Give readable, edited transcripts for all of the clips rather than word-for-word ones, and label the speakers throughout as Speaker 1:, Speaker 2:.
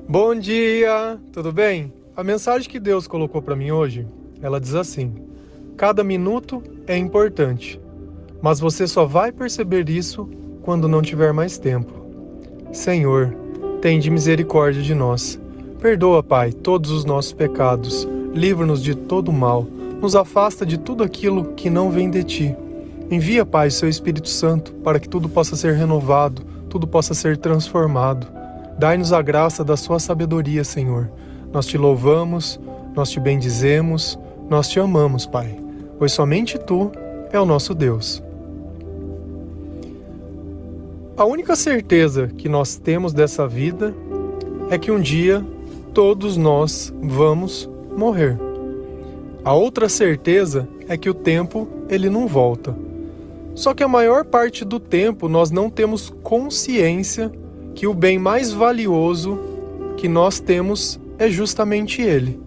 Speaker 1: Bom dia, tudo bem? A mensagem que Deus colocou para mim hoje, ela diz assim: cada minuto é importante, mas você só vai perceber isso quando não tiver mais tempo. Senhor, tende misericórdia de nós. Perdoa, Pai, todos os nossos pecados, livra-nos de todo mal, nos afasta de tudo aquilo que não vem de Ti. Envia, Pai, seu Espírito Santo para que tudo possa ser renovado, tudo possa ser transformado. Dai-nos a graça da sua sabedoria, Senhor. Nós te louvamos, nós te bendizemos, nós te amamos, Pai, pois somente Tu é o nosso Deus. A única certeza que nós temos dessa vida é que um dia todos nós vamos morrer. A outra certeza é que o tempo, ele não volta. Só que a maior parte do tempo nós não temos consciência que o bem mais valioso que nós temos é justamente ele.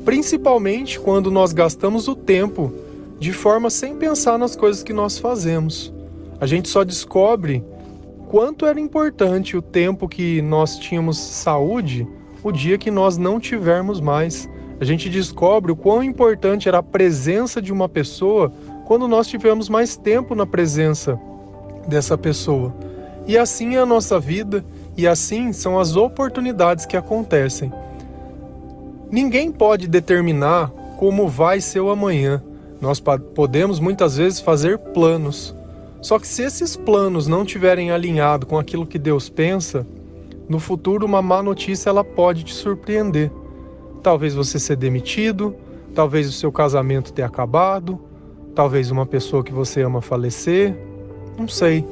Speaker 1: Principalmente quando nós gastamos o tempo de forma sem pensar nas coisas que nós fazemos. A gente só descobre quanto era importante o tempo que nós tínhamos saúde o dia que nós não tivermos mais. A gente descobre o quão importante era a presença de uma pessoa quando nós tivemos mais tempo na presença dessa pessoa. E assim é a nossa vida, e assim são as oportunidades que acontecem. Ninguém pode determinar como vai ser o amanhã. Nós podemos muitas vezes fazer planos. Só que se esses planos não estiverem alinhados com aquilo que Deus pensa, no futuro uma má notícia ela pode te surpreender. Talvez você ser demitido, talvez o seu casamento ter acabado, talvez uma pessoa que você ama falecer, não sei.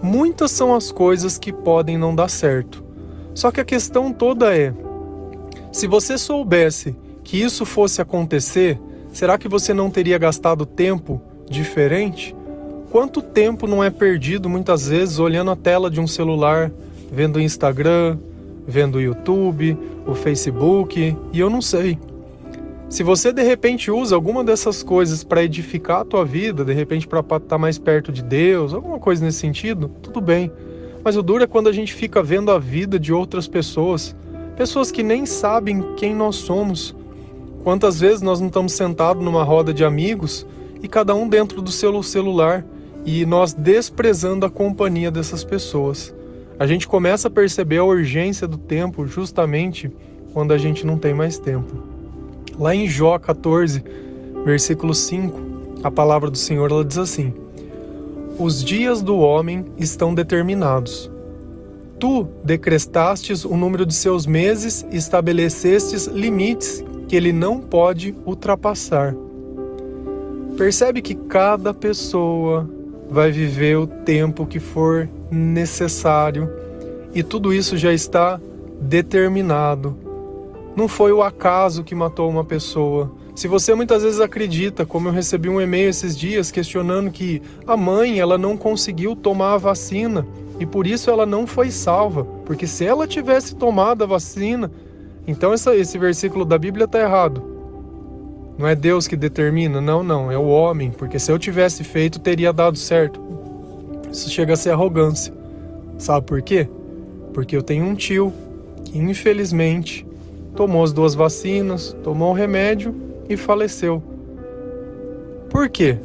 Speaker 1: Muitas são as coisas que podem não dar certo. Só que a questão toda é, se você soubesse que isso fosse acontecer, será que você não teria gastado tempo diferente? Quanto tempo não é perdido muitas vezes olhando a tela de um celular, vendo o Instagram, vendo o YouTube, o Facebook, e eu não sei. Se você de repente usa alguma dessas coisas para edificar a tua vida, de repente para estar mais perto de Deus, alguma coisa nesse sentido, tudo bem. Mas o duro é quando a gente fica vendo a vida de outras pessoas, pessoas que nem sabem quem nós somos. Quantas vezes nós não estamos sentados numa roda de amigos e cada um dentro do seu celular e nós desprezando a companhia dessas pessoas. A gente começa a perceber a urgência do tempo justamente quando a gente não tem mais tempo. Lá em Jó 14, versículo 5, a palavra do Senhor ela diz assim: os dias do homem estão determinados. Tu decretastes o número de seus meses e estabelecestes limites que ele não pode ultrapassar. Percebe que cada pessoa vai viver o tempo que for necessário e tudo isso já está determinado. Não foi o acaso que matou uma pessoa. Se você muitas vezes acredita, como eu recebi um e-mail esses dias questionando que a mãe ela não conseguiu tomar a vacina e por isso ela não foi salva, porque se ela tivesse tomado a vacina, então esse versículo da Bíblia está errado. Não é Deus que determina? Não, é o homem, porque se eu tivesse feito, teria dado certo. Isso chega a ser arrogância. Sabe por quê? Porque eu tenho um tio que, infelizmente, tomou as 2 vacinas, tomou o remédio e faleceu. Por quê?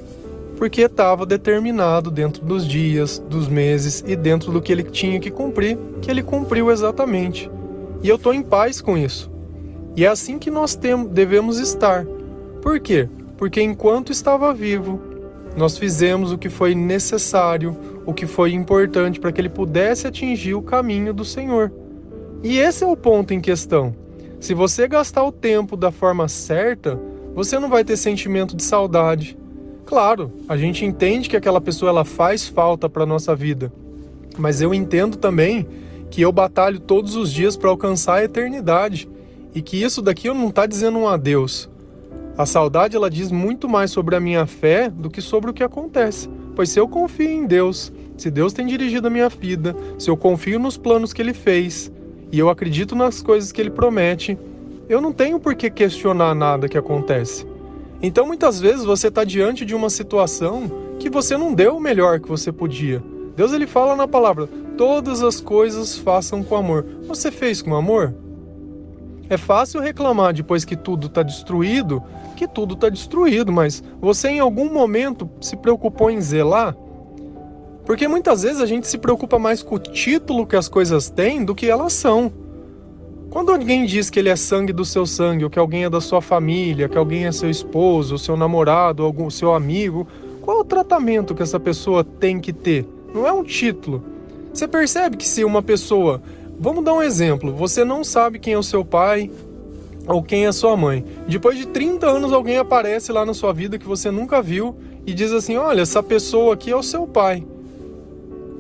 Speaker 1: Porque estava determinado dentro dos dias, dos meses e dentro do que ele tinha que cumprir, que ele cumpriu exatamente. E eu estou em paz com isso. E é assim que nós devemos estar. Por quê? Porque enquanto estava vivo, nós fizemos o que foi necessário, o que foi importante para que ele pudesse atingir o caminho do Senhor. E esse é o ponto em questão. Se você gastar o tempo da forma certa, você não vai ter sentimento de saudade. Claro, a gente entende que aquela pessoa ela faz falta para a nossa vida, mas eu entendo também que eu batalho todos os dias para alcançar a eternidade e que isso daqui eu não está dizendo um adeus. A saudade ela diz muito mais sobre a minha fé do que sobre o que acontece, pois se eu confio em Deus, se Deus tem dirigido a minha vida, se eu confio nos planos que Ele fez e eu acredito nas coisas que Ele promete, eu não tenho por que questionar nada que acontece. Então muitas vezes você está diante de uma situação que você não deu o melhor que você podia. Deus ele fala na palavra, todas as coisas façam com amor. Você fez com amor? É fácil reclamar depois que tudo está destruído, mas você em algum momento se preocupou em zelar? Porque muitas vezes a gente se preocupa mais com o título que as coisas têm do que elas são. Quando alguém diz que ele é sangue do seu sangue, ou que alguém é da sua família, que alguém é seu esposo, seu namorado, algum seu amigo, qual é o tratamento que essa pessoa tem que ter? Não é um título. Você percebe que se uma pessoa... Vamos dar um exemplo. Você não sabe quem é o seu pai ou quem é a sua mãe. Depois de 30 anos alguém aparece lá na sua vida que você nunca viu e diz assim, olha, essa pessoa aqui é o seu pai.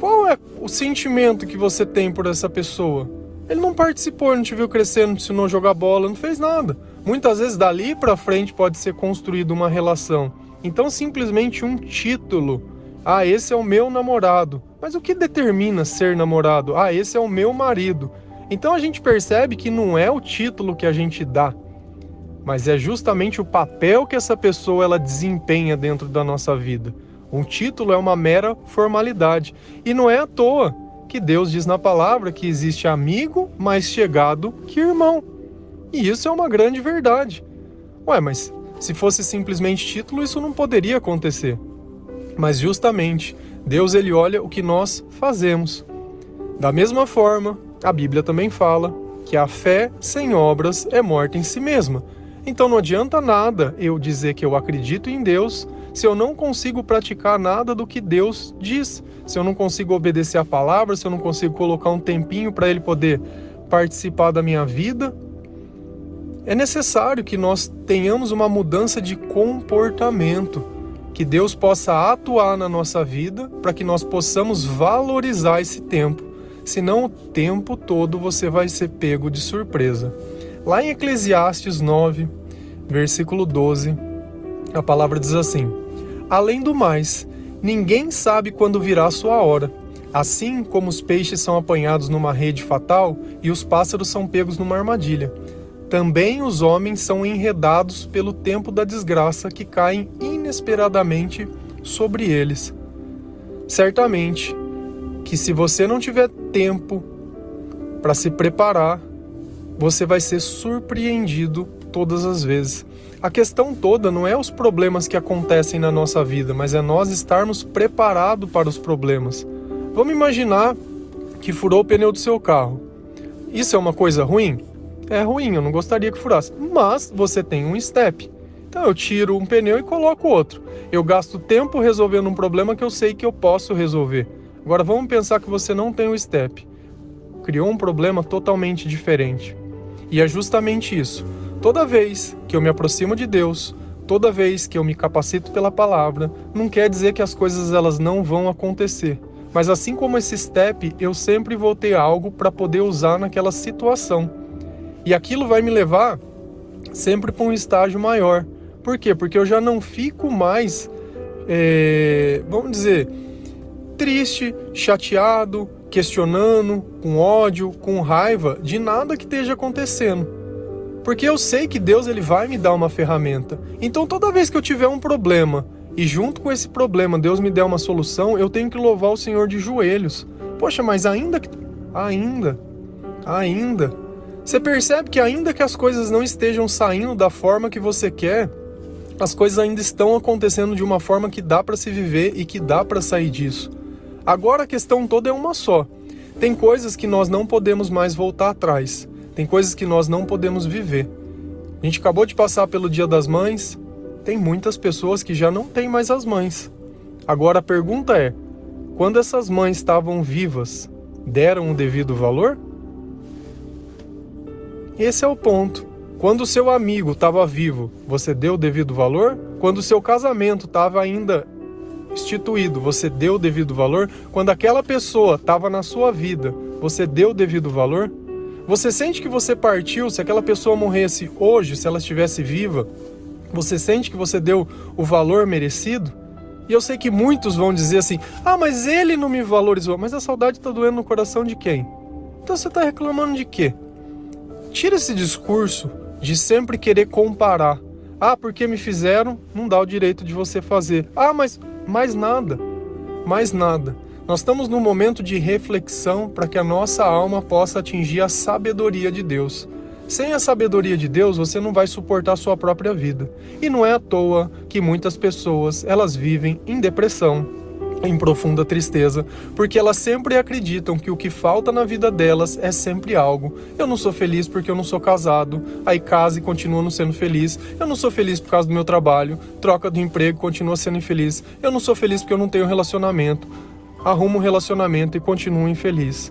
Speaker 1: Qual é o sentimento que você tem por essa pessoa? Ele não participou, ele não te viu crescer, não te ensinou a jogar bola, não fez nada. Muitas vezes dali para frente pode ser construída uma relação. Então simplesmente um título. Ah, esse é o meu namorado. Mas o que determina ser namorado? Ah, esse é o meu marido. Então a gente percebe que não é o título que a gente dá, mas é justamente o papel que essa pessoa ela desempenha dentro da nossa vida. Um título é uma mera formalidade. E não é à toa que Deus diz na palavra que existe amigo mais chegado que irmão. E isso é uma grande verdade. Ué, mas se fosse simplesmente título, isso não poderia acontecer. Mas justamente, Deus ele olha o que nós fazemos. Da mesma forma, a Bíblia também fala que a fé sem obras é morta em si mesma. Então não adianta nada eu dizer que eu acredito em Deus se eu não consigo praticar nada do que Deus diz, se eu não consigo obedecer a palavra, se eu não consigo colocar um tempinho para Ele poder participar da minha vida. É necessário que nós tenhamos uma mudança de comportamento, que Deus possa atuar na nossa vida para que nós possamos valorizar esse tempo. Senão o tempo todo você vai ser pego de surpresa. Lá em Eclesiastes 9, versículo 12, a palavra diz assim: além do mais, ninguém sabe quando virá a sua hora. Assim como os peixes são apanhados numa rede fatal e os pássaros são pegos numa armadilha, também os homens são enredados pelo tempo da desgraça que caem inesperadamente sobre eles. Certamente que se você não tiver tempo para se preparar, você vai ser surpreendido todas as vezes. A questão toda não é os problemas que acontecem na nossa vida, mas é nós estarmos preparados para os problemas. Vamos imaginar que furou o pneu do seu carro. Isso é uma coisa ruim? É ruim, eu não gostaria que furasse. Mas você tem um step. Então eu tiro um pneu e coloco outro. Eu gasto tempo resolvendo um problema que eu sei que eu posso resolver. Agora vamos pensar que você não tem o step. Criou um problema totalmente diferente. E é justamente isso. Toda vez que eu me aproximo de Deus, toda vez que eu me capacito pela palavra, não quer dizer que as coisas elas não vão acontecer. Mas assim como esse step, eu sempre vou ter algo para poder usar naquela situação. E aquilo vai me levar sempre para um estágio maior. Por quê? Porque eu já não fico mais, vamos dizer, triste, chateado, questionando, com ódio, com raiva de nada que esteja acontecendo. Porque eu sei que Deus ele vai me dar uma ferramenta. Então toda vez que eu tiver um problema e junto com esse problema Deus me der uma solução, eu tenho que louvar o Senhor de joelhos. Poxa, mas ainda... Você percebe que ainda que as coisas não estejam saindo da forma que você quer, as coisas ainda estão acontecendo de uma forma que dá para se viver e que dá para sair disso. Agora a questão toda é uma só. Tem coisas que nós não podemos mais voltar atrás. Tem coisas que nós não podemos viver. A gente acabou de passar pelo Dia das Mães. Tem muitas pessoas que já não têm mais as mães. Agora a pergunta é, quando essas mães estavam vivas, deram o devido valor? Esse é o ponto. Quando o seu amigo estava vivo, você deu o devido valor? Quando o seu casamento estava ainda instituído, você deu o devido valor? Quando aquela pessoa estava na sua vida, você deu o devido valor? Você sente que você partiu, se aquela pessoa morresse hoje, se ela estivesse viva, você sente que você deu o valor merecido? E eu sei que muitos vão dizer assim, mas ele não me valorizou. Mas a saudade está doendo no coração de quem? Então você está reclamando de quê? Tira esse discurso de sempre querer comparar. Porque me fizeram, não dá o direito de você fazer. Mas mais nada. Nós estamos num momento de reflexão para que a nossa alma possa atingir a sabedoria de Deus. Sem a sabedoria de Deus, você não vai suportar a sua própria vida. E não é à toa que muitas pessoas, elas vivem em depressão, em profunda tristeza, porque elas sempre acreditam que o que falta na vida delas é sempre algo. Eu não sou feliz porque eu não sou casado, aí casa e continua não sendo feliz. Eu não sou feliz por causa do meu trabalho, troca de emprego, continua sendo infeliz. Eu não sou feliz porque eu não tenho relacionamento, arrumo um relacionamento e continuo infeliz.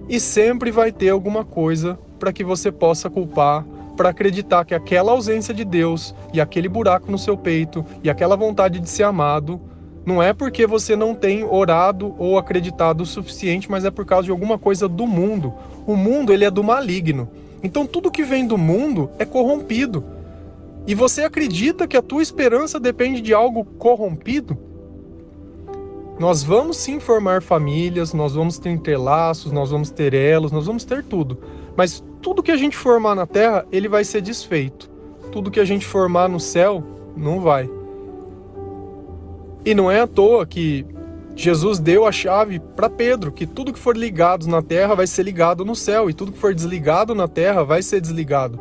Speaker 1: E sempre vai ter alguma coisa para que você possa culpar, para acreditar que aquela ausência de Deus e aquele buraco no seu peito e aquela vontade de ser amado não é porque você não tem orado ou acreditado o suficiente, mas é por causa de alguma coisa do mundo. O mundo, ele é do maligno. Então tudo que vem do mundo é corrompido. E você acredita que a tua esperança depende de algo corrompido? Nós vamos sim formar famílias, nós vamos ter laços, nós vamos ter elos, nós vamos ter tudo. Mas tudo que a gente formar na terra, ele vai ser desfeito. Tudo que a gente formar no céu, não vai. E não é à toa que Jesus deu a chave para Pedro, que tudo que for ligado na terra vai ser ligado no céu, e tudo que for desligado na terra vai ser desligado.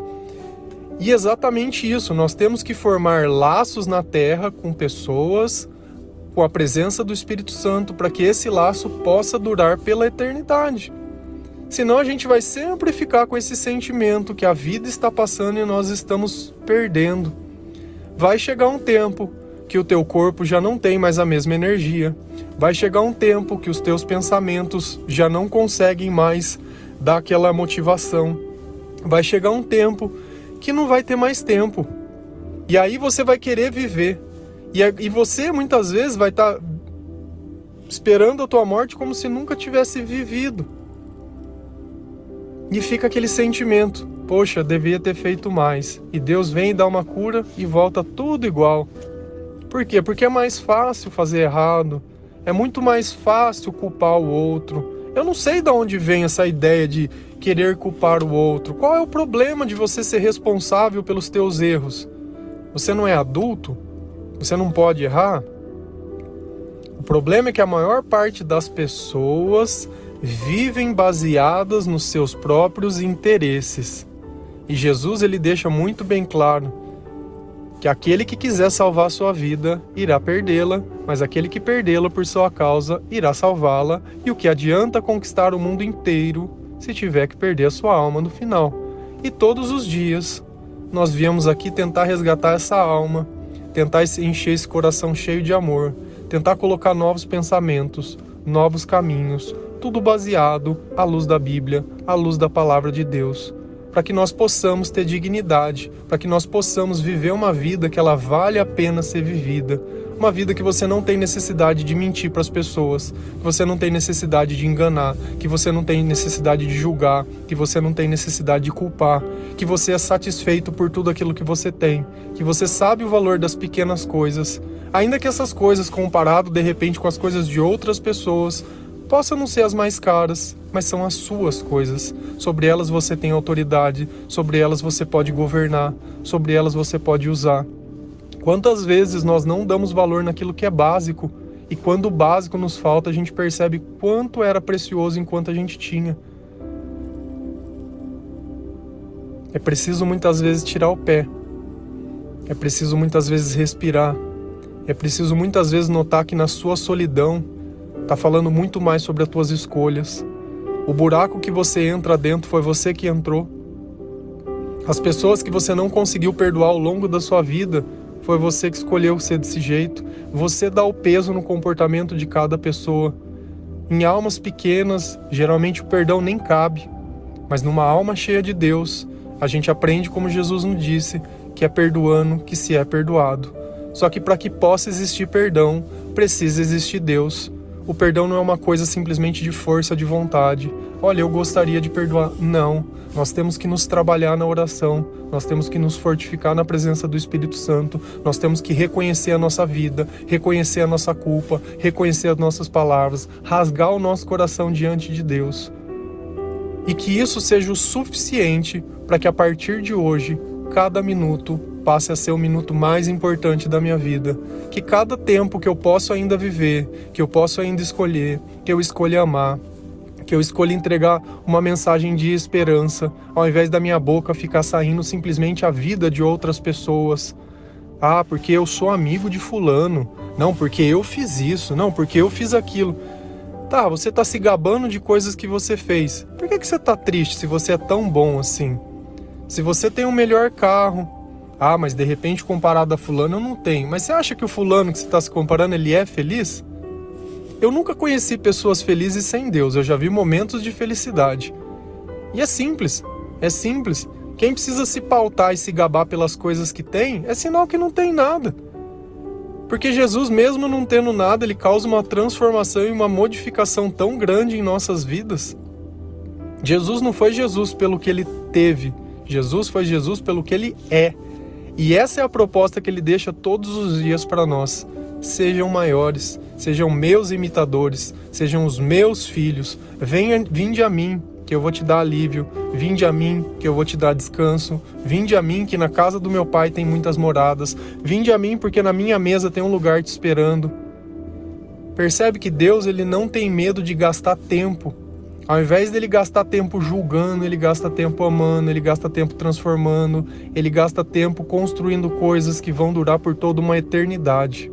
Speaker 1: E exatamente isso, nós temos que formar laços na terra com pessoas, com a presença do Espírito Santo, para que esse laço possa durar pela eternidade. Senão a gente vai sempre ficar com esse sentimento que a vida está passando e nós estamos perdendo. Vai chegar um tempo que o teu corpo já não tem mais a mesma energia. Vai chegar um tempo que os teus pensamentos já não conseguem mais dar aquela motivação. Vai chegar um tempo que não vai ter mais tempo. E aí você vai querer viver. E você muitas vezes vai estar esperando a tua morte como se nunca tivesse vivido. E fica aquele sentimento, poxa, devia ter feito mais. E Deus vem e dá uma cura e volta tudo igual. Por quê? Porque é mais fácil fazer errado, é muito mais fácil culpar o outro. Eu não sei de onde vem essa ideia de querer culpar o outro. Qual é o problema de você ser responsável pelos teus erros? Você não é adulto? Você não pode errar? O problema é que a maior parte das pessoas vivem baseadas nos seus próprios interesses. E Jesus, ele deixa muito bem claro que aquele que quiser salvar a sua vida irá perdê-la, mas aquele que perdê-la por sua causa irá salvá-la. E o que adianta conquistar o mundo inteiro se tiver que perder a sua alma no final? E todos os dias nós viemos aqui tentar resgatar essa alma, tentar encher esse coração cheio de amor, tentar colocar novos pensamentos, novos caminhos, tudo baseado à luz da Bíblia, à luz da Palavra de Deus, para que nós possamos ter dignidade, para que nós possamos viver uma vida que ela vale a pena ser vivida, uma vida que você não tem necessidade de mentir para as pessoas, que você não tem necessidade de enganar, que você não tem necessidade de julgar, que você não tem necessidade de culpar, que você é satisfeito por tudo aquilo que você tem, que você sabe o valor das pequenas coisas, ainda que essas coisas, comparado de repente com as coisas de outras pessoas, possam não ser as mais caras, mas são as suas coisas. Sobre elas você tem autoridade, sobre elas você pode governar, sobre elas você pode usar. Quantas vezes nós não damos valor naquilo que é básico, e quando o básico nos falta, a gente percebe quanto era precioso enquanto a gente tinha. É preciso muitas vezes tirar o pé, é preciso muitas vezes respirar, é preciso muitas vezes notar que na sua solidão está falando muito mais sobre as tuas escolhas. O buraco que você entra dentro foi você que entrou. As pessoas que você não conseguiu perdoar ao longo da sua vida, foi você que escolheu ser desse jeito. Você dá o peso no comportamento de cada pessoa. Em almas pequenas, geralmente o perdão nem cabe. Mas numa alma cheia de Deus, a gente aprende, como Jesus nos disse, que é perdoando que se é perdoado. Só que para que possa existir perdão, precisa existir Deus. O perdão não é uma coisa simplesmente de força de vontade. Olha, eu gostaria de perdoar. Não. Nós temos que nos trabalhar na oração. Nós temos que nos fortificar na presença do Espírito Santo. Nós temos que reconhecer a nossa vida, reconhecer a nossa culpa, reconhecer as nossas palavras, rasgar o nosso coração diante de Deus. E que isso seja o suficiente para que a partir de hoje, cada minuto passe a ser o minuto mais importante da minha vida. Que cada tempo que eu posso ainda viver, que eu posso ainda escolher, que eu escolha amar, que eu escolhi entregar uma mensagem de esperança, ao invés da minha boca ficar saindo simplesmente a vida de outras pessoas. Ah, porque eu sou amigo de fulano. Não, porque eu fiz isso. Não, porque eu fiz aquilo. Tá, você tá se gabando de coisas que você fez. Por que você tá triste se você é tão bom assim? Se você tem um melhor carro. Ah, mas de repente comparado a fulano eu não tenho. Mas você acha que o fulano que você está se comparando, ele é feliz? Eu nunca conheci pessoas felizes sem Deus. Eu já vi momentos de felicidade. E é simples. É simples. Quem precisa se pautar e se gabar pelas coisas que tem, é sinal que não tem nada. Porque Jesus, mesmo não tendo nada, ele causa uma transformação e uma modificação tão grande em nossas vidas. Jesus não foi Jesus pelo que ele teve. Jesus foi Jesus pelo que ele é. E essa é a proposta que ele deixa todos os dias para nós. Sejam maiores, sejam meus imitadores, sejam os meus filhos. Vinde a mim, que eu vou te dar alívio. Vinde a mim, que eu vou te dar descanso. Vinde a mim, que na casa do meu pai tem muitas moradas. Vinde a mim, porque na minha mesa tem um lugar te esperando. Percebe que Deus, ele não tem medo de gastar tempo. Ao invés dele gastar tempo julgando, ele gasta tempo amando, ele gasta tempo transformando, ele gasta tempo construindo coisas que vão durar por toda uma eternidade.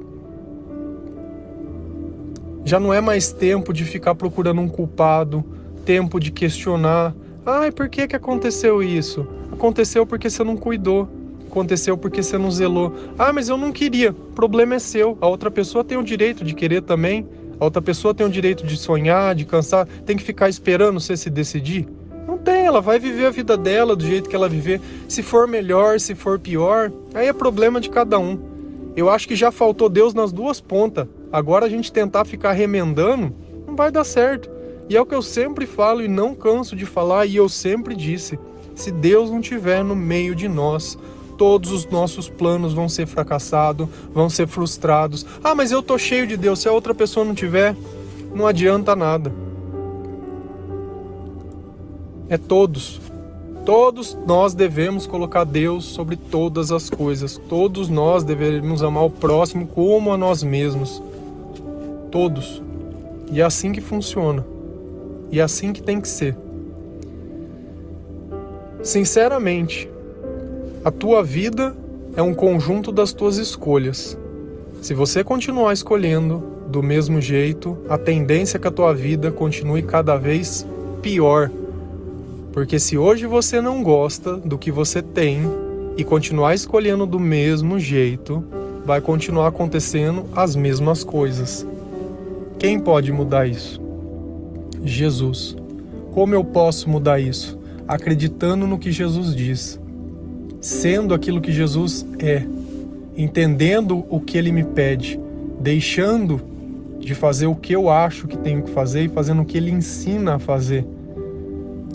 Speaker 1: Já não é mais tempo de ficar procurando um culpado, tempo de questionar. Ai, por que aconteceu isso? Aconteceu porque você não cuidou, aconteceu porque você não zelou. Ah, mas eu não queria, o problema é seu, a outra pessoa tem o direito de querer também. A outra pessoa tem o direito de sonhar, de cansar, tem que ficar esperando você se decidir? Não tem, ela vai viver a vida dela do jeito que ela viver. Se for melhor, se for pior, aí é problema de cada um. Eu acho que já faltou Deus nas duas pontas. Agora a gente tentar ficar remendando, não vai dar certo. E é o que eu sempre falo e não canso de falar, e eu sempre disse: se Deus não estiver no meio de nós, todos os nossos planos vão ser fracassados, vão ser frustrados. Ah, mas eu tô cheio de Deus. Se a outra pessoa não tiver, não adianta nada. É todos. Todos nós devemos colocar Deus sobre todas as coisas. Todos nós devemos amar o próximo como a nós mesmos. Todos. E é assim que funciona. E é assim que tem que ser. Sinceramente, a tua vida é um conjunto das tuas escolhas. Se você continuar escolhendo do mesmo jeito, a tendência é que a tua vida continue cada vez pior. Porque se hoje você não gosta do que você tem e continuar escolhendo do mesmo jeito, vai continuar acontecendo as mesmas coisas. Quem pode mudar isso? Jesus. Como eu posso mudar isso? Acreditando no que Jesus diz. Sendo aquilo que Jesus é, entendendo o que Ele me pede, deixando de fazer o que eu acho que tenho que fazer e fazendo o que Ele ensina a fazer.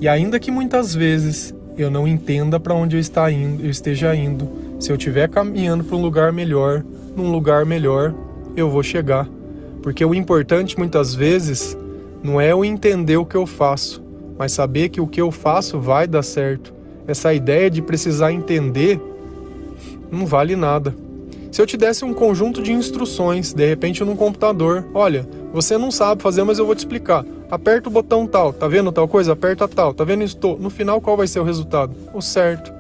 Speaker 1: E ainda que muitas vezes eu não entenda para onde eu esteja indo, se eu estiver caminhando para um lugar melhor, num lugar melhor, eu vou chegar. Porque o importante muitas vezes não é eu entender o que eu faço, mas saber que o que eu faço vai dar certo. Essa ideia de precisar entender não vale nada. Se eu te desse um conjunto de instruções, de repente num computador, olha, você não sabe fazer, mas eu vou te explicar. Aperta o botão tal, tá vendo tal coisa? Aperta tal, tá vendo isso? No final, qual vai ser o resultado? O certo.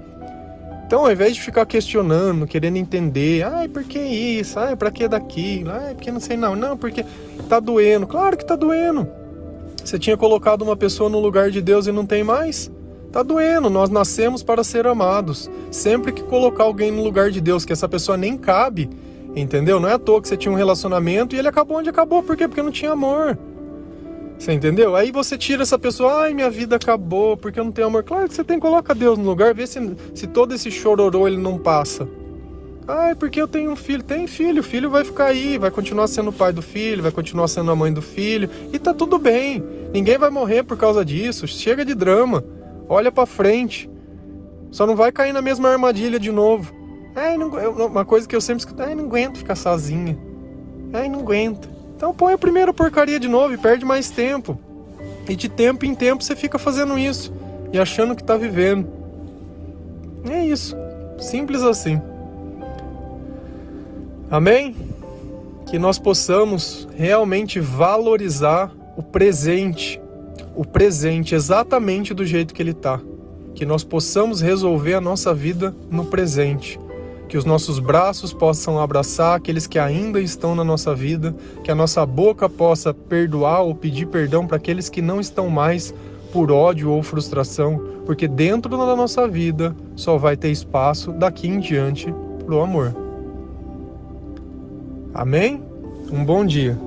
Speaker 1: Então, ao invés de ficar questionando, querendo entender, ai, por que isso? Ai, pra que daquilo? Ai, porque não sei não. Não, porque tá doendo. Claro que tá doendo. Você tinha colocado uma pessoa no lugar de Deus e não tem mais? Tá doendo, nós nascemos para ser amados. Sempre que colocar alguém no lugar de Deus, que essa pessoa nem cabe, entendeu? Não é à toa que você tinha um relacionamento e ele acabou onde acabou. Por quê? Porque não tinha amor. Você entendeu? Aí você tira essa pessoa, ai, minha vida acabou, porque eu não tenho amor. Claro que você tem, coloca Deus no lugar, vê se todo esse chororô ele não passa. Ai, porque eu tenho um filho. Tem filho, o filho vai ficar aí, vai continuar sendo o pai do filho, vai continuar sendo a mãe do filho, e tá tudo bem. Ninguém vai morrer por causa disso, chega de drama. Olha pra frente. Só não vai cair na mesma armadilha de novo. Ai, não, uma coisa que eu sempre escuto, ai, não aguento ficar sozinha. Ai, não aguento. Então põe a primeira porcaria de novo e perde mais tempo. E de tempo em tempo você fica fazendo isso e achando que tá vivendo. É isso. Simples assim. Amém? Que nós possamos realmente valorizar o presente. o presente exatamente do jeito que ele está. Que nós possamos resolver a nossa vida no presente. Que os nossos braços possam abraçar aqueles que ainda estão na nossa vida. Que a nossa boca possa perdoar ou pedir perdão para aqueles que não estão mais por ódio ou frustração. Porque dentro da nossa vida só vai ter espaço daqui em diante para o amor. Amém? Um bom dia.